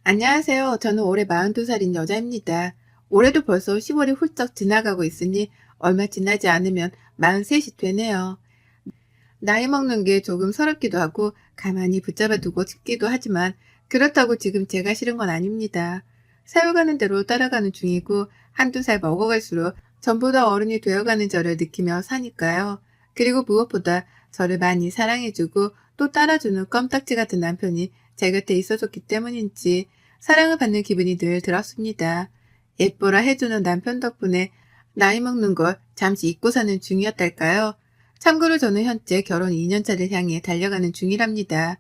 안녕하세요. 저는 올해 42살인 여자입니다. 올해도 벌써 10월이 훌쩍 지나가고 있으니 얼마 지나지 않으면 43이 되네요. 나이 먹는 게 조금 서럽기도 하고 가만히 붙잡아 두고 싶기도 하지만 그렇다고 지금 제가 싫은 건 아닙니다. 세월가는 대로 따라가는 중이고 한두 살 먹어갈수록 전보다 어른이 되어가는 저를 느끼며 사니까요. 그리고 무엇보다 저를 많이 사랑해주고 또 따라주는 껌딱지 같은 남편이 제 곁에 있어줬기 때문인지 사랑을 받는 기분이 늘 들었습니다. 예뻐라 해주는 남편 덕분에 나이 먹는 걸 잠시 잊고 사는 중이었달까요? 참고로 저는 현재 결혼 2년차를 향해 달려가는 중이랍니다.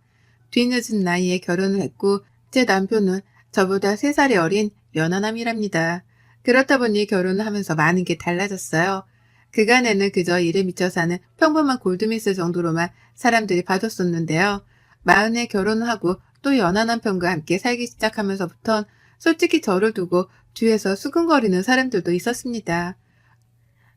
뒤늦은 나이에 결혼을 했고 제 남편은 저보다 3살이 어린 연하남이랍니다. 그렇다 보니 결혼을 하면서 많은 게 달라졌어요. 그간에는 그저 일에 미쳐 사는 평범한 골드미스 정도로만 사람들이 봐줬었는데요. 마흔에 결혼을 하고 또 연하 남편과 함께 살기 시작하면서부턴 솔직히 저를 두고 뒤에서 수근거리는 사람들도 있었습니다.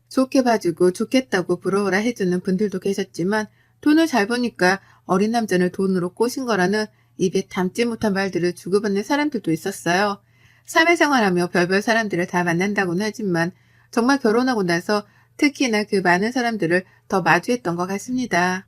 좋게 봐주고 좋겠다고 부러워라 해주는 분들도 계셨지만 돈을 잘 버니까 어린 남자를 돈으로 꼬신 거라는 입에 담지 못한 말들을 주고받는 사람들도 있었어요. 사회생활하며 별별 사람들을 다 만난다고는 하지만 정말 결혼하고 나서 특히나 그 많은 사람들을 더 마주했던 것 같습니다.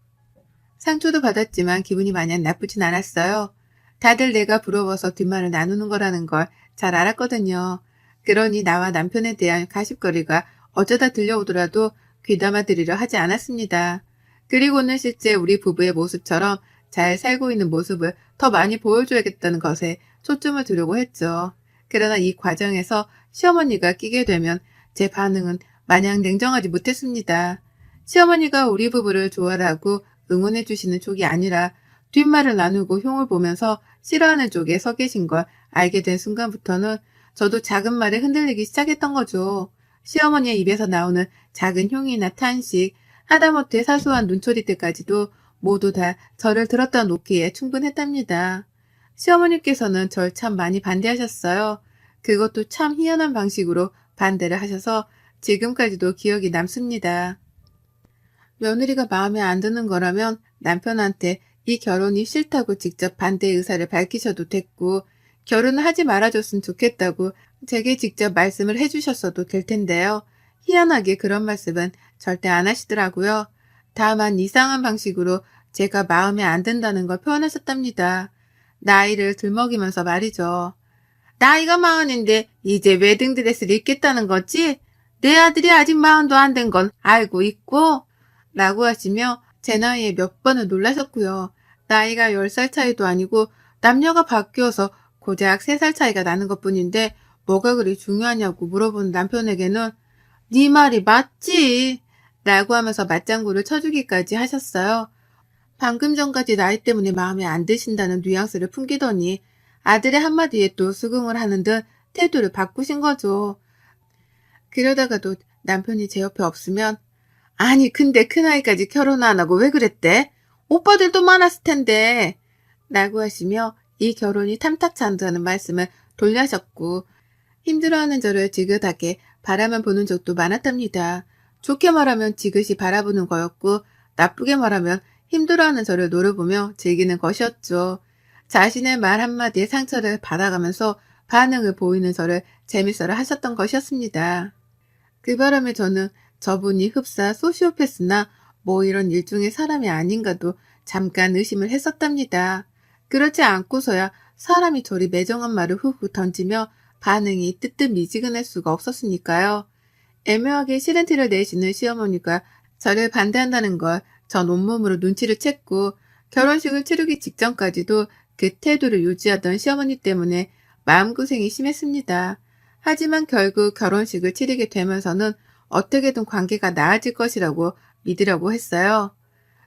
상처도 받았지만 기분이 마냥 나쁘진 않았어요. 다들 내가 부러워서 뒷말을 나누는 거라는 걸 잘 알았거든요. 그러니 나와 남편에 대한 가십거리가 어쩌다 들려오더라도 귀담아 들으려 하지 않았습니다. 그리고는 실제 우리 부부의 모습처럼 잘 살고 있는 모습을 더 많이 보여줘야겠다는 것에 초점을 두려고 했죠. 그러나 이 과정에서 시어머니가 끼게 되면 제 반응은 마냥 냉정하지 못했습니다. 시어머니가 우리 부부를 좋아하고 응원해 주시는 쪽이 아니라 뒷말을 나누고 흉을 보면서 싫어하는 쪽에 서 계신 걸 알게 된 순간부터는 저도 작은 말에 흔들리기 시작했던 거죠. 시어머니의 입에서 나오는 작은 흉이나 탄식, 하다못해 사소한 눈초리들까지도 모두 다 저를 들었다 놓기에 충분했답니다. 시어머니께서는 절 참 많이 반대하셨어요. 그것도 참 희한한 방식으로 반대를 하셔서 지금까지도 기억이 남습니다. 며느리가 마음에 안 드는 거라면 남편한테 이 결혼이 싫다고 직접 반대 의사를 밝히셔도 됐고 결혼을 하지 말아줬으면 좋겠다고 제게 직접 말씀을 해주셨어도 될 텐데요. 희한하게 그런 말씀은 절대 안 하시더라고요. 다만 이상한 방식으로 제가 마음에 안 든다는 걸 표현하셨답니다. 나이를 들먹이면서 말이죠. 나이가 마흔인데 이제 웨딩드레스를 입겠다는 거지? 내 아들이 아직 마흔도 안 된 건 알고 있고? 라고 하시며 제 나이에 몇 번을 놀라셨고요. 나이가 10살 차이도 아니고 남녀가 바뀌어서 고작 3살 차이가 나는 것뿐인데 뭐가 그리 중요하냐고 물어보는 남편에게는 네 말이 맞지? 라고 하면서 맞장구를 쳐주기까지 하셨어요. 방금 전까지 나이 때문에 마음에 안 드신다는 뉘앙스를 풍기더니 아들의 한마디에 또 수긍을 하는 듯 태도를 바꾸신 거죠. 그러다가도 남편이 제 옆에 없으면 아니 근데 큰아이까지 결혼 안 하고 왜 그랬대? 오빠들도 많았을 텐데 라고 하시며 이 결혼이 탐탁치 않다는 말씀을 돌려하셨고 힘들어하는 저를 지긋하게 바라만 보는 적도 많았답니다. 좋게 말하면 지그시 바라보는 거였고 나쁘게 말하면 힘들어하는 저를 노려보며 즐기는 것이었죠. 자신의 말 한마디에 상처를 받아가면서 반응을 보이는 저를 재밌어라 하셨던 것이었습니다. 그 바람에 저는 저분이 흡사 소시오패스나 뭐 이런 일종의 사람이 아닌가도 잠깐 의심을 했었답니다. 그렇지 않고서야 사람이 저리 매정한 말을 후후 던지며 반응이 뜨뜻미지근할 수가 없었으니까요. 애매하게 싫은 티를 내시는 시어머니가 저를 반대한다는 걸 전 온몸으로 눈치를 챘고 결혼식을 치르기 직전까지도 그 태도를 유지하던 시어머니 때문에 마음고생이 심했습니다. 하지만 결국 결혼식을 치르게 되면서는 어떻게든 관계가 나아질 것이라고 믿으려고 했어요.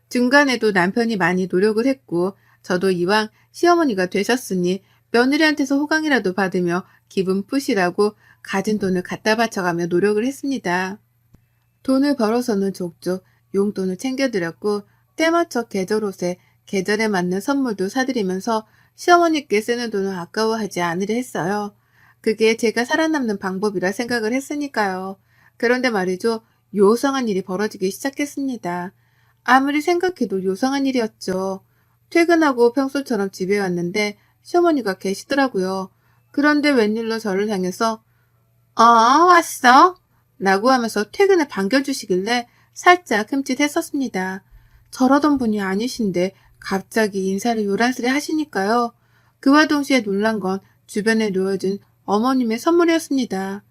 중간에도 남편이 많이 노력을 했고 저도 이왕 시어머니가 되셨으니 며느리한테서 호강이라도 받으며 기분 푸시라고 가진 돈을 갖다 바쳐가며 노력을 했습니다. 돈을 벌어서는 족족 용돈을 챙겨드렸고 때맞춰 계절 옷에 계절에 맞는 선물도 사드리면서 시어머니께 쓰는 돈을 아까워하지 않으려 했어요. 그게 제가 살아남는 방법이라 생각을 했으니까요. 그런데 말이죠. 요상한 일이 벌어지기 시작했습니다. 아무리 생각해도 요상한 일이었죠. 퇴근하고 평소처럼 집에 왔는데 시어머니가 계시더라고요. 그런데 웬일로 저를 향해서 왔어? 라고 하면서 퇴근을 반겨주시길래 살짝 흠칫했었습니다. 저러던 분이 아니신데 갑자기 인사를 요란스레 하시니까요. 그와 동시에 놀란 건 주변에 놓여진 어머님의 선물이었습니다.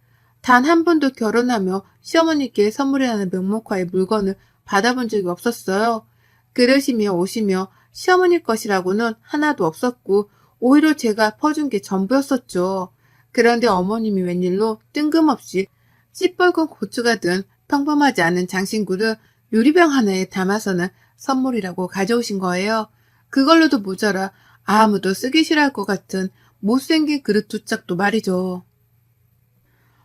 단 한 번도 결혼하며 시어머니께 선물이라는 명목하에 물건을 받아본 적이 없었어요. 그릇이며 옷이며 시어머니 것이라고는 하나도 없었고 오히려 제가 퍼준 게 전부였었죠. 그런데 어머님이 웬일로 뜬금없이 시뻘건 고추가 든 평범하지 않은 장신구를 유리병 하나에 담아서는 선물이라고 가져오신 거예요. 그걸로도 모자라 아무도 쓰기 싫어할 것 같은 못생긴 그릇 두 짝도 말이죠.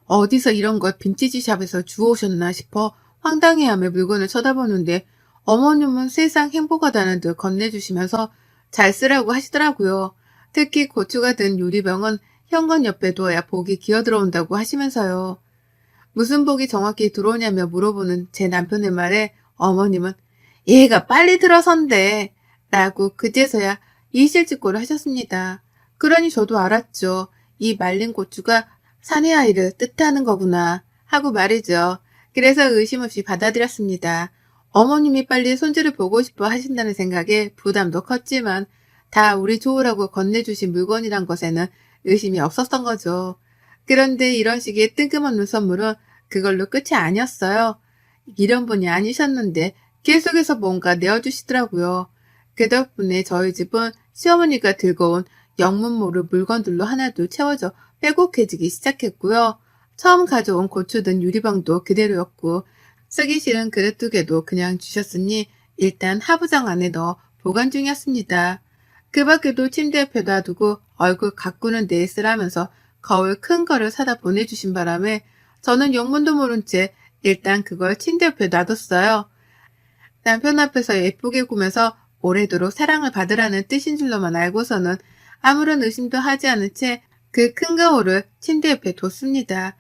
어디서 이런 걸 빈티지 샵에서 주워오셨나 싶어 황당해하며 물건을 쳐다보는데 어머님은 세상 행복하다는 듯 건네주시면서 잘 쓰라고 하시더라고요. 특히 고추가 든 유리병은 현관 옆에 두어야 복이 기어들어온다고 하시면서요. 무슨 복이 정확히 들어오냐며 물어보는 제 남편의 말에 어머님은 얘가 빨리 들어선대 라고 그제서야 이실직고를 하셨습니다. 그러니 저도 알았죠. 이 말린 고추가 사내 아이를 뜻하는 거구나 하고 말이죠. 그래서 의심 없이 받아들였습니다. 어머님이 빨리 손주를 보고 싶어 하신다는 생각에 부담도 컸지만 다 우리 좋으라고 건네주신 물건이란 것에는 의심이 없었던 거죠. 그런데 이런 식의 뜬금없는 선물은 그걸로 끝이 아니었어요. 이런 분이 아니셨는데 계속해서 뭔가 내어주시더라고요. 그 덕분에 저희 집은 시어머니가 들고 온 영문 모를 물건들로 하나도 채워져 빼곡해지기 시작했고요. 처음 가져온 고추 든 유리병도 그대로였고 쓰기 싫은 그릇 두 개도 그냥 주셨으니 일단 하부장 안에 넣어 보관 중이었습니다. 그 밖에도 침대 옆에 놔두고 얼굴 가꾸는 데에 쓰라면서 거울 큰 거를 사다 보내주신 바람에 저는 영문도 모른 채 일단 그걸 침대 옆에 놔뒀어요. 남편 앞에서 예쁘게 구면서 오래도록 사랑을 받으라는 뜻인 줄로만 알고서는 아무런 의심도 하지 않은 채 그 큰 거울을 침대 옆에 뒀습니다.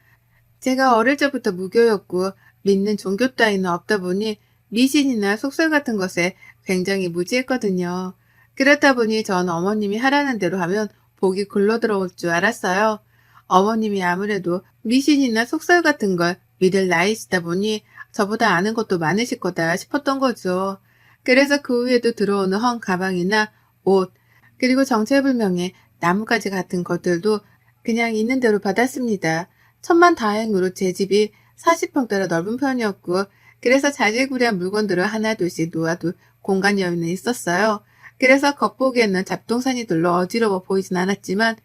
제가 어릴 적부터 무교였고 믿는 종교 따위는 없다 보니 미신이나 속설 같은 것에 굉장히 무지했거든요. 그렇다 보니 전 어머님이 하라는 대로 하면 복이 굴러 들어올 줄 알았어요. 어머님이 아무래도 미신이나 속설 같은 걸 믿을 나이시다 보니 저보다 아는 것도 많으실 거다 싶었던 거죠. 그래서 그 후에도 들어오는 헝 가방이나 옷, 그리고 정체불명의 나뭇가지 같은 것들도 그냥 있는 대로 받았습니다. 천만다행으로 제 집이 40평대라 넓은 편이었고 그래서 자질구레한 물건들을 하나둘씩 놓아둘 공간 여유는 있었어요. 그래서 겉보기에는 잡동사니 들로 어지러워 보이진 않았지만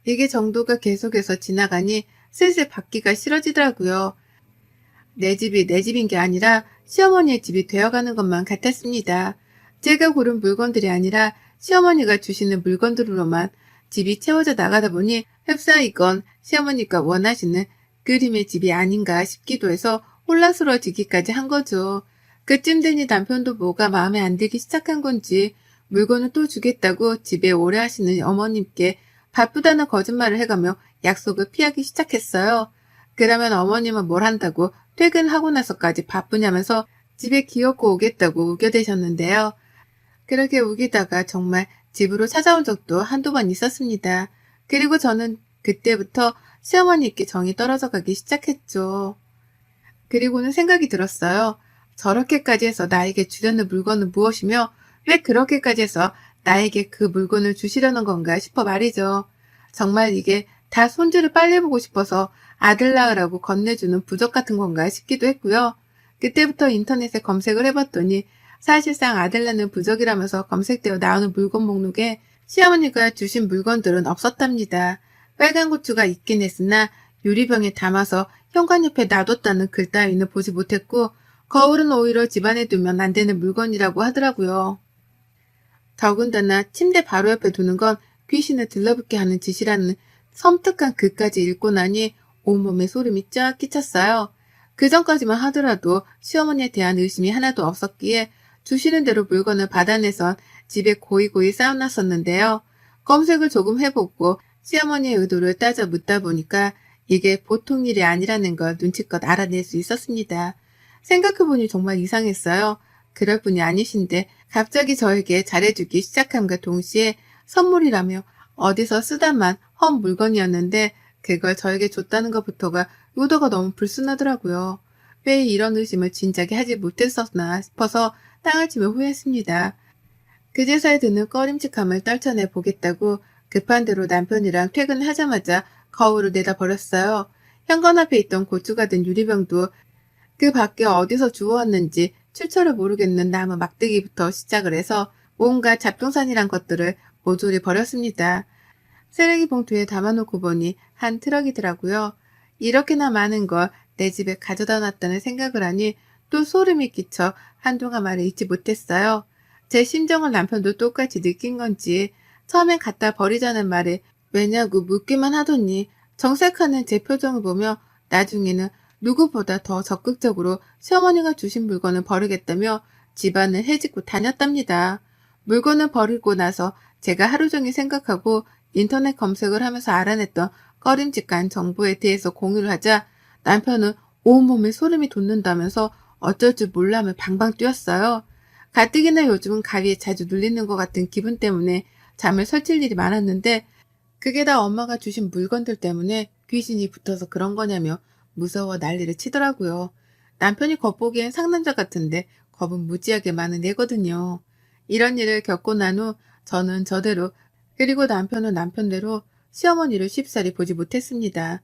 이게 정도가 계속해서 지나가니 슬슬 받기가 싫어지더라고요. 내 집이 내 집인 게 아니라 시어머니의 집이 되어가는 것만 같았습니다. 제가 고른 물건들이 아니라 시어머니가 주시는 물건들로만 집이 채워져 나가다 보니 흡사이건 시어머니가 원하시는 그림의 집이 아닌가 싶기도 해서 혼란스러워지기까지 한 거죠. 그쯤 되니 남편도 뭐가 마음에 안 들기 시작한 건지 물건을 또 주겠다고 집에 오래 하시는 어머님께 바쁘다는 거짓말을 해가며 약속을 피하기 시작했어요. 그러면 어머님은 뭘 한다고 퇴근하고 나서까지 바쁘냐면서 집에 기어코 오겠다고 우겨대셨는데요. 그렇게 우기다가 정말 집으로 찾아온 적도 한두 번 있었습니다. 그리고 저는 그때부터 시어머니께 정이 떨어져 가기 시작했죠. 그리고는 생각이 들었어요. 저렇게까지 해서 나에게 주려는 물건은 무엇이며 왜 그렇게까지 해서 나에게 그 물건을 주시려는 건가 싶어 말이죠. 정말 이게 다 손주를 빨리 보고 싶어서 아들 낳으라고 건네주는 부적 같은 건가 싶기도 했고요. 그때부터 인터넷에 검색을 해봤더니 사실상 아들 낳는 부적이라면서 검색되어 나오는 물건 목록에 시어머니가 주신 물건들은 없었답니다. 빨간 고추가 있긴 했으나 유리병에 담아서 현관 옆에 놔뒀다는 글 따위는 보지 못했고 거울은 오히려 집안에 두면 안 되는 물건이라고 하더라고요. 더군다나 침대 바로 옆에 두는 건 귀신을 들러붙게 하는 짓이라는 섬뜩한 글까지 읽고 나니 온몸에 소름이 쫙 끼쳤어요. 그 전까지만 하더라도 시어머니에 대한 의심이 하나도 없었기에 주시는 대로 물건을 받아내선 집에 고이고이 쌓아놨었는데요. 검색을 조금 해보고 시어머니의 의도를 따져 묻다 보니까 이게 보통 일이 아니라는 걸 눈치껏 알아낼 수 있었습니다. 생각해보니 정말 이상했어요. 그럴 분이 아니신데 갑자기 저에게 잘해주기 시작함과 동시에 선물이라며 어디서 쓰다만 헛 물건이었는데 그걸 저에게 줬다는 것부터가 의도가 너무 불순하더라고요. 왜 이런 의심을 진작에 하지 못했었나 싶어서 땅을 치며 후회했습니다. 그제서야 드는 꺼림칙함을 떨쳐내 보겠다고 급한 대로 남편이랑 퇴근하자마자 거울을 내다 버렸어요. 현관 앞에 있던 고추가 든 유리병도 그 밖에 어디서 주워왔는지 출처를 모르겠는 나무 막대기부터 시작을 해서 온갖 잡동산이란 것들을 모조리 버렸습니다. 쓰레기 봉투에 담아놓고 보니 한 트럭이더라고요. 이렇게나 많은 걸 내 집에 가져다 놨다는 생각을 하니 또 소름이 끼쳐 한동안 말을 잊지 못했어요. 제 심정을 남편도 똑같이 느낀 건지 처음엔 갖다 버리자는 말에 왜냐고 묻기만 하더니 정색하는 제 표정을 보며 나중에는 누구보다 더 적극적으로 시어머니가 주신 물건을 버리겠다며 집안을 헤집고 다녔답니다. 물건을 버리고 나서 제가 하루 종일 생각하고 인터넷 검색을 하면서 알아냈던 꺼림칙한 정보에 대해서 공유를 하자 남편은 온몸에 소름이 돋는다면서 어쩔 줄 몰라하며 방방 뛰었어요. 가뜩이나 요즘은 가위에 자주 눌리는 것 같은 기분 때문에 잠을 설칠 일이 많았는데 그게 다 엄마가 주신 물건들 때문에 귀신이 붙어서 그런 거냐며 무서워 난리를 치더라고요. 남편이 겉보기엔 상남자 같은데 겁은 무지하게 많은 애거든요. 이런 일을 겪고 난 후 저는 저대로 그리고 남편은 남편대로 시어머니를 쉽사리 보지 못했습니다.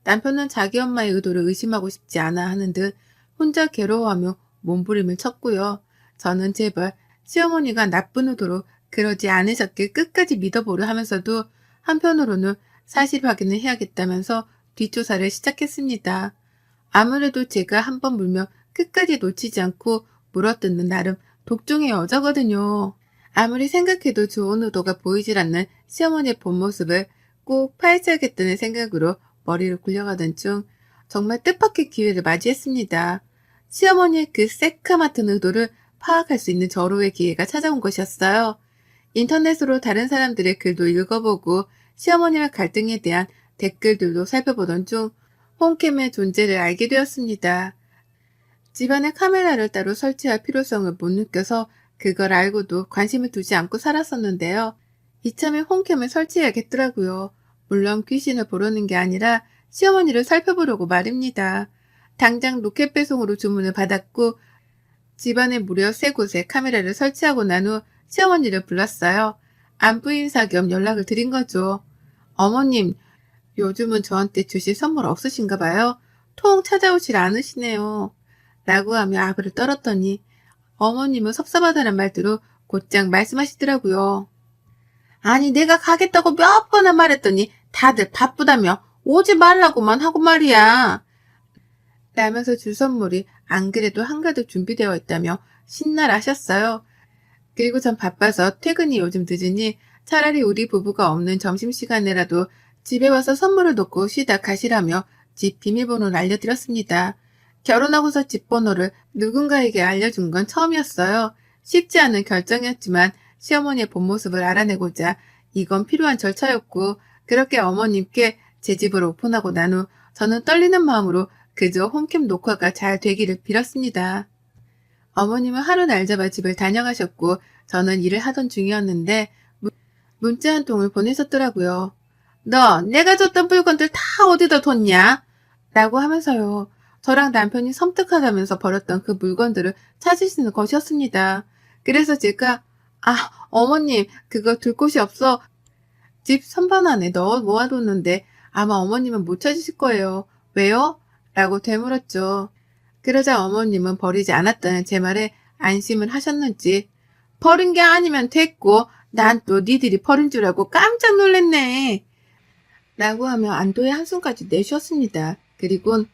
남편은 자기 엄마의 의도를 의심하고 싶지 않아 하는 듯 혼자 괴로워하며 몸부림을 쳤고요. 저는 제발 시어머니가 나쁜 의도로 그러지 않으셨길 끝까지 믿어보려 하면서도 한편으로는 사실 확인을 해야겠다면서 뒷조사를 시작했습니다. 아무래도 제가 한번 물면 끝까지 놓치지 않고 물어뜯는 나름 독종의 여자거든요. 아무리 생각해도 좋은 의도가 보이질 않는 시어머니의 본 모습을 꼭 파헤쳐야겠다는 생각으로 머리를 굴려가던 중 정말 뜻밖의 기회를 맞이했습니다. 시어머니의 그 새카맣은 의도를 파악할 수 있는 절호의 기회가 찾아온 것이었어요. 인터넷으로 다른 사람들의 글도 읽어보고 시어머니와 갈등에 대한 댓글들도 살펴보던 중 홈캠의 존재를 알게 되었습니다. 집안에 카메라를 따로 설치할 필요성을 못 느껴서 그걸 알고도 관심을 두지 않고 살았었는데요. 이참에 홈캠을 설치해야겠더라고요. 물론 귀신을 보려는 게 아니라 시어머니를 살펴보려고 말입니다. 당장 로켓 배송으로 주문을 받았고 집안에 무려 3곳에 카메라를 설치하고 난 후 시어머니를 불렀어요. 안부 인사 겸 연락을 드린 거죠. 어머님, 요즘은 저한테 주실 선물 없으신가 봐요. 통 찾아오질 않으시네요. 라고 하며 아부를 떨었더니 어머님은 섭섭하다는 말대로 곧장 말씀하시더라고요. 아니 내가 가겠다고 몇 번을 말했더니 다들 바쁘다며 오지 말라고만 하고 말이야. 라면서 줄 선물이 안 그래도 한가득 준비되어 있다며 신나라하셨어요. 그리고 전 바빠서 퇴근이 요즘 늦으니 차라리 우리 부부가 없는 점심시간에라도 집에 와서 선물을 놓고 쉬다 가시라며 집 비밀번호를 알려드렸습니다. 결혼하고서 집 번호를 누군가에게 알려준 건 처음이었어요. 쉽지 않은 결정이었지만 시어머니의 본 모습을 알아내고자 이건 필요한 절차였고 그렇게 어머님께 제 집을 오픈하고 난 후 저는 떨리는 마음으로 그저 홈캠 녹화가 잘 되기를 빌었습니다. 어머님은 하루 날 잡아 집을 다녀가셨고 저는 일을 하던 중이었는데 문자 한 통을 보내셨더라고요. 너 내가 줬던 물건들 다 어디다 뒀냐? 라고 하면서요. 저랑 남편이 섬뜩하다면서 버렸던 그 물건들을 찾으시는 것이었습니다. 그래서 제가 어머님 그거 둘 곳이 없어 집 선반 안에 넣어 모아뒀는데 아마 어머님은 못 찾으실 거예요. 왜요? 라고 되물었죠. 그러자 어머님은 버리지 않았다는 제 말에 안심을 하셨는지 버린 게 아니면 됐고 난 또 니들이 버린 줄 알고 깜짝 놀랐네. 라고 하며 안도의 한숨까지 내쉬었습니다. 그리곤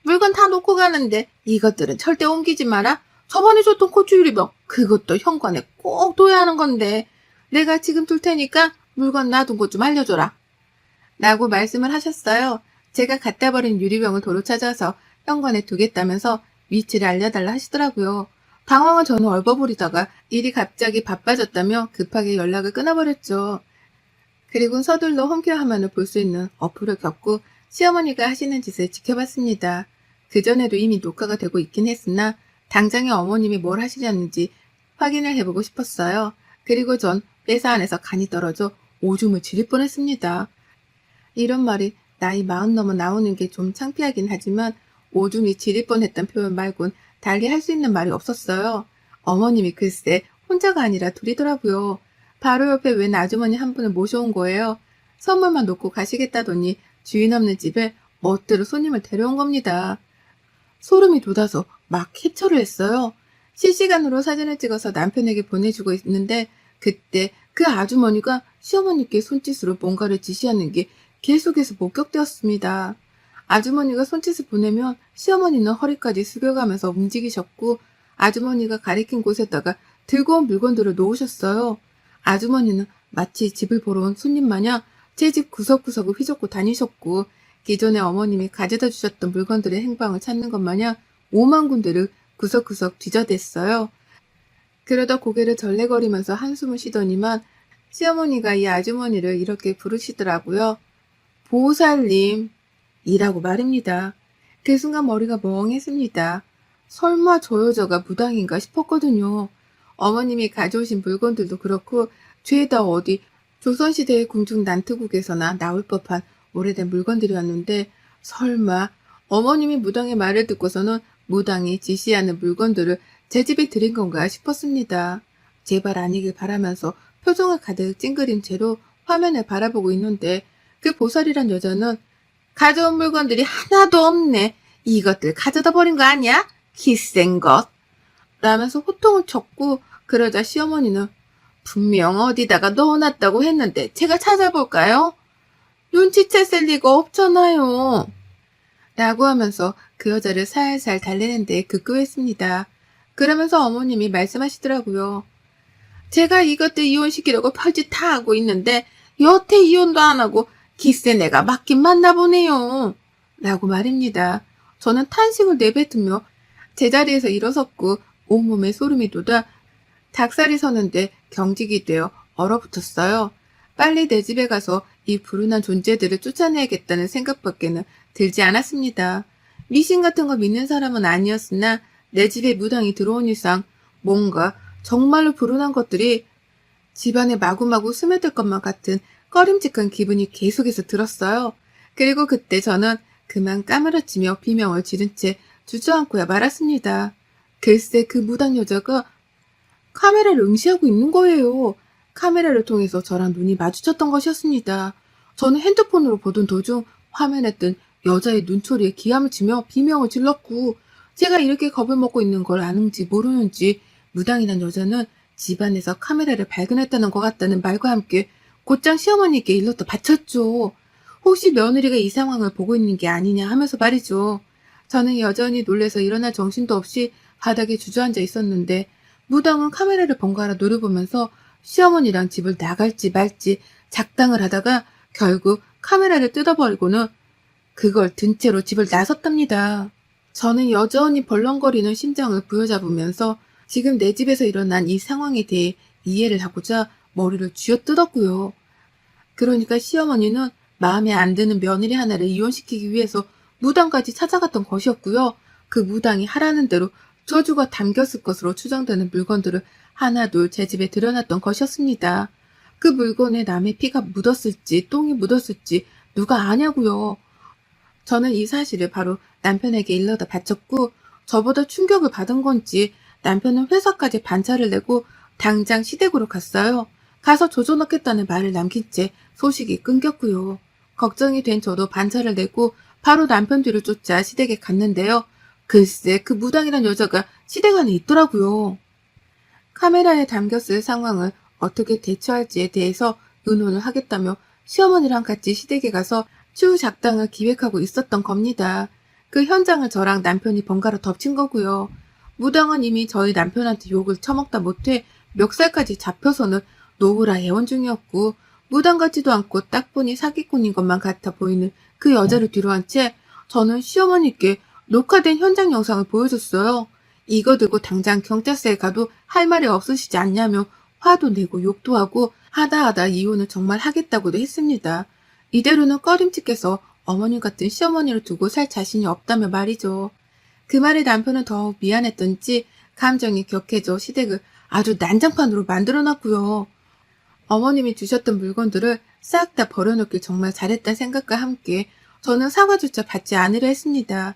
물건 다 놓고 가는데 이것들은 절대 옮기지 마라. 저번에 줬던 고추 유리병 그것도 현관에 꼭 둬야 하는 건데 내가 지금 둘 테니까 물건 놔둔 곳 좀 알려줘라. 라고 말씀을 하셨어요. 제가 갖다 버린 유리병을 도로 찾아서 현관에 두겠다면서 위치를 알려달라 하시더라고요. 당황한 저는 얼버무리다가 일이 갑자기 바빠졌다며 급하게 연락을 끊어버렸죠. 그리고 서둘러 홈케어 화면을 볼 수 있는 어플을 겹고 시어머니가 하시는 짓을 지켜봤습니다. 그전에도 이미 녹화가 되고 있긴 했으나 당장에 어머님이 뭘 하시려는지 확인을 해보고 싶었어요. 그리고 전 회사 안에서 간이 떨어져 오줌을 지릴 뻔했습니다. 이런 말이 나이 40 넘어 나오는 게 좀 창피하긴 하지만 오줌이 지릴 뻔했단 표현 말곤 달리 할 수 있는 말이 없었어요. 어머님이 글쎄 혼자가 아니라 둘이더라고요. 바로 옆에 웬 아주머니 한 분을 모셔온 거예요. 선물만 놓고 가시겠다더니 주인 없는 집에 멋대로 손님을 데려온 겁니다. 소름이 돋아서 막 캡처를 했어요. 실시간으로 사진을 찍어서 남편에게 보내주고 있는데 그때 그 아주머니가 시어머니께 손짓으로 뭔가를 지시하는 게 계속해서 목격되었습니다. 아주머니가 손짓을 보내면 시어머니는 허리까지 숙여가면서 움직이셨고 아주머니가 가리킨 곳에다가 들고 온 물건들을 놓으셨어요. 아주머니는 마치 집을 보러 온 손님 마냥 제 집 구석구석을 휘젓고 다니셨고 기존에 어머님이 가져다 주셨던 물건들의 행방을 찾는 것 마냥 5만 군데를 구석구석 뒤져댔어요. 그러다 고개를 절레거리면서 한숨을 쉬더니만 시어머니가 이 아주머니를 이렇게 부르시더라고요. 보살님 이라고 말입니다. 그 순간 머리가 멍했습니다. 설마 저 여자가 무당인가 싶었거든요. 어머님이 가져오신 물건들도 그렇고 죄다 어디 조선시대의 궁중 난트국에서나 나올 법한 오래된 물건들이었는데 설마 어머님이 무당의 말을 듣고서는 무당이 지시하는 물건들을 제 집에 들인 건가 싶었습니다. 제발 아니길 바라면서 표정을 가득 찡그린 채로 화면을 바라보고 있는데 그 보살이란 여자는 가져온 물건들이 하나도 없네. 이것들 가져다 버린 거 아니야? 기센 것. 라면서 호통을 쳤고 그러자 시어머니는 분명 어디다가 넣어놨다고 했는데 제가 찾아볼까요? 눈치챘을 리가 없잖아요. 라고 하면서 그 여자를 살살 달래는 데 급급했습니다. 그러면서 어머님이 말씀하시더라고요. 제가 이것들 이혼시키려고 별짓 다 하고 있는데 여태 이혼도 안 하고 기세 내가 맞긴 맞나 보네요. 라고 말입니다. 저는 탄식을 내뱉으며 제자리에서 일어섰고 온몸에 소름이 돋아 닭살이 서는데 경직이 되어 얼어붙었어요. 빨리 내 집에 가서 이 불운한 존재들을 쫓아내야겠다는 생각밖에는 들지 않았습니다. 미신 같은 거 믿는 사람은 아니었으나 내 집에 무당이 들어온 이상 뭔가 정말로 불운한 것들이 집안에 마구마구 스며들 것만 같은 꺼림직한 기분이 계속해서 들었어요. 그리고 그때 저는 그만 까무러치며 비명을 지른 채 주저앉고야 말았습니다. 글쎄 그 무당 여자가 카메라를 응시하고 있는 거예요. 카메라를 통해서 저랑 눈이 마주쳤던 것이었습니다. 저는 핸드폰으로 보던 도중 화면에 뜬 여자의 눈초리에 기함을 치며 비명을 질렀고 제가 이렇게 겁을 먹고 있는 걸 아는지 모르는지 무당이란 여자는 집안에서 카메라를 발견했다는 것 같다는 말과 함께 곧장 시어머니께 일렀다 바쳤죠. 혹시 며느리가 이 상황을 보고 있는 게 아니냐 하면서 말이죠. 저는 여전히 놀래서 일어날 정신도 없이 바닥에 주저앉아 있었는데 무당은 카메라를 번갈아 노려보면서 시어머니랑 집을 나갈지 말지 작당을 하다가 결국 카메라를 뜯어버리고는 그걸 든 채로 집을 나섰답니다. 저는 여전히 벌렁거리는 심장을 부여잡으면서 지금 내 집에서 일어난 이 상황에 대해 이해를 하고자 머리를 쥐어뜯었고요. 그러니까 시어머니는 마음에 안 드는 며느리 하나를 이혼시키기 위해서 무당까지 찾아갔던 것이었고요. 그 무당이 하라는 대로 저주가 담겼을 것으로 추정되는 물건들을 하나둘 제 집에 들여놨던 것이었습니다. 그 물건에 남의 피가 묻었을지 똥이 묻었을지 누가 아냐고요. 저는 이 사실을 바로 남편에게 일러다 바쳤고 저보다 충격을 받은 건지 남편은 회사까지 반차를 내고 당장 시댁으로 갔어요. 가서 조져놓겠다는 말을 남긴 채 소식이 끊겼고요. 걱정이 된 저도 반차를 내고 바로 남편 뒤를 쫓아 시댁에 갔는데요. 글쎄 그 무당이란 여자가 시댁 안에 있더라고요. 카메라에 담겼을 상황을 어떻게 대처할지에 대해서 의논을 하겠다며 시어머니랑 같이 시댁에 가서 추후 작당을 기획하고 있었던 겁니다. 그 현장을 저랑 남편이 번갈아 덮친 거고요. 무당은 이미 저희 남편한테 욕을 처먹다 못해 멱살까지 잡혀서는 노후라 애원 중이었고 무당 같지도 않고 딱 보니 사기꾼인 것만 같아 보이는 그 여자를 뒤로한 채 저는 시어머니께 녹화된 현장 영상을 보여줬어요. 이거 들고 당장 경찰서에 가도 할 말이 없으시지 않냐며 화도 내고 욕도 하고 하다 이혼을 정말 하겠다고도 했습니다. 이대로는 꺼림칙해서 어머님 같은 시어머니를 두고 살 자신이 없다며 말이죠. 그 말에 남편은 더욱 미안했던지 감정이 격해져 시댁을 아주 난장판으로 만들어놨고요. 어머님이 주셨던 물건들을 싹 다 버려놓길 정말 잘했다는 생각과 함께 저는 사과조차 받지 않으려 했습니다.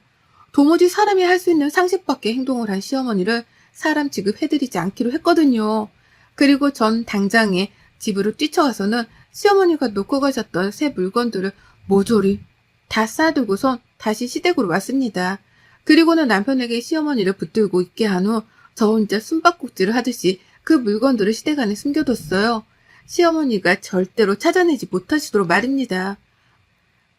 도무지 사람이 할 수 있는 상식 밖의 행동을 한 시어머니를 사람 취급해드리지 않기로 했거든요. 그리고 전 당장에 집으로 뛰쳐가서는 시어머니가 놓고 가셨던 새 물건들을 모조리 다 싸두고선 다시 시댁으로 왔습니다. 그리고는 남편에게 시어머니를 붙들고 있게 한 후 저 혼자 숨바꼭질을 하듯이 그 물건들을 시댁 안에 숨겨뒀어요. 시어머니가 절대로 찾아내지 못하시도록 말입니다.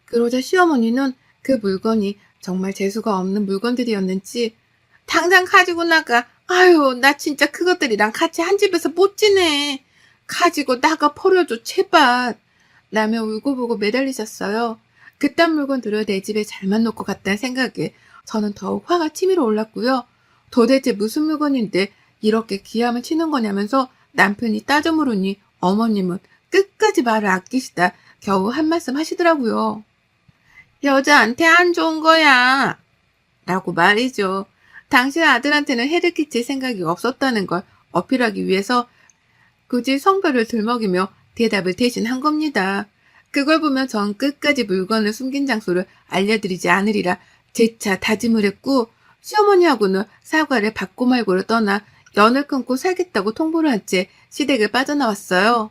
그러자 시어머니는 그 물건이 정말 재수가 없는 물건들이었는지 당장 가지고 나가. 아유, 나 진짜 그것들이랑 같이 한 집에서 못 지내. 가지고 나가 버려줘, 제발. 라며 울고보고 매달리셨어요. 그딴 물건들을 내 집에 잘만 놓고 갔다는 생각에 저는 더욱 화가 치밀어 올랐고요. 도대체 무슨 물건인데 이렇게 기함을 치는 거냐면서 남편이 따져 물으니 어머님은 끝까지 말을 아끼시다 겨우 한 말씀 하시더라고요. 여자한테 안 좋은 거야. 라고 말이죠. 당신 아들한테는 해를 끼칠 생각이 없었다는 걸 어필하기 위해서 굳이 성별을 들먹이며 대답을 대신 한 겁니다. 그걸 보면 전 끝까지 물건을 숨긴 장소를 알려드리지 않으리라 재차 다짐을 했고 시어머니하고는 사과를 받고 말고를 떠나 연을 끊고 살겠다고 통보를 한 채 시댁을 빠져나왔어요.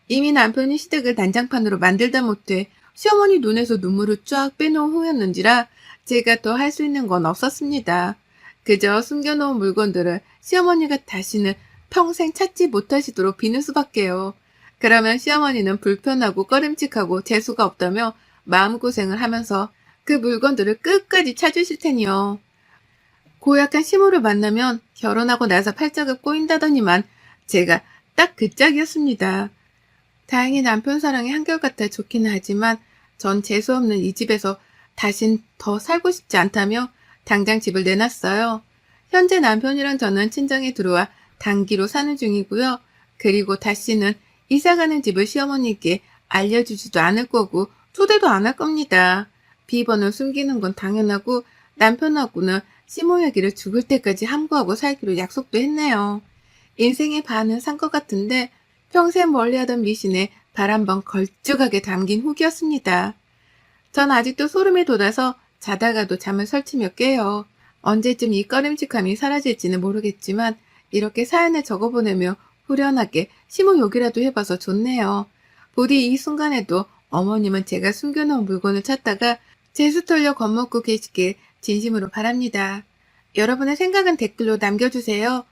이미 남편이 시댁을 난장판으로 만들다 못해 시어머니 눈에서 눈물을 쫙 빼놓은 후였는지라 제가 더 할 수 있는 건 없었습니다. 그저 숨겨놓은 물건들을 시어머니가 다시는 평생 찾지 못하시도록 비는 수밖에요. 그러면 시어머니는 불편하고 꺼림칙하고 재수가 없다며 마음고생을 하면서 그 물건들을 끝까지 찾으실 테니요. 고약한 시모를 만나면 결혼하고 나서 팔짝을 꼬인다더니만 제가 딱 그 짝이었습니다. 다행히 남편 사랑이 한결같아 좋기는 하지만 전 재수없는 이 집에서 다신 더 살고 싶지 않다며 당장 집을 내놨어요. 현재 남편이랑 저는 친정에 들어와 단기로 사는 중이고요. 그리고 다시는 이사가는 집을 시어머니께 알려주지도 않을 거고 초대도 안 할 겁니다. 비번을 숨기는 건 당연하고 남편하고는 시모 얘기를 죽을 때까지 함구하고 살기로 약속도 했네요. 인생의 반은 산 것 같은데 평생 멀리하던 미신에 발 한 번 걸쭉하게 담긴 후기였습니다. 전 아직도 소름이 돋아서 자다가도 잠을 설치며 깨요. 언제쯤 이 꺼림칙함이 사라질지는 모르겠지만 이렇게 사연을 적어보내며 후련하게 시모 욕이라도 해봐서 좋네요. 부디 이 순간에도 어머님은 제가 숨겨놓은 물건을 찾다가 재수 털려 겁먹고 계시길 진심으로 바랍니다. 여러분의 생각은 댓글로 남겨주세요.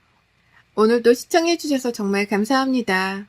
오늘도 시청해주셔서 정말 감사합니다.